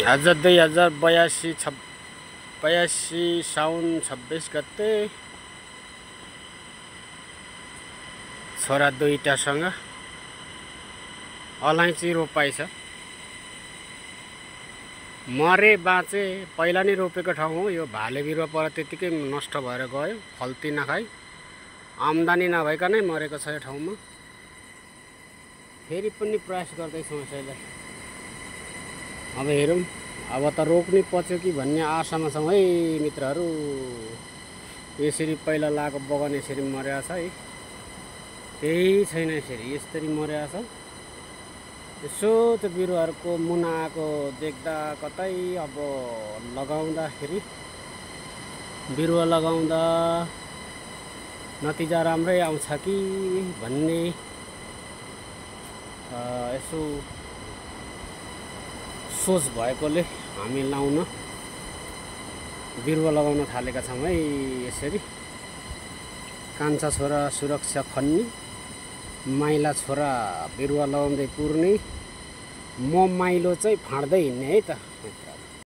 आज 2082 साउन 26 गते छोरा दुईटासँग अलैँची रोपाइ छ। मरे बाँचे पहिला नै रोपेको ठाउँ हो यो। भाले बिरुवा पर त्यतिकै नष्ट भएर गयो, फल्ती नखाई आम्दानी नभइकनै मरेको छ यो ठाउँमा। फेरि पनि प्रयास गर्दैछु यसैलाई। अब हेरौँ, अब त रोक्नै पर्छ कि भन्ने आशामा छौँ है मित्रहरू। यसरी पहिला लाएको बगान यसरी मरेको छ है, केही छैन यसरी यसरी मरेको छ। यसो त बिरुवाहरूको मुना आएको देख्दा कतै अब लगाउँदाखेरि बिरुवा लगाउँदा नतिजा राम्रै आउँछ कि भन्ने यसो सोच भएकोले हामी बिरुवा लगाउन थालेका छौँ है। यसरी कान्छा छोरा सुरक्षा खन्ने, माइला छोरा बिरुवा लगाउँदै पुर्ने, म माइलो चाहिँ फाँड्दै हिँड्ने है त मित्र।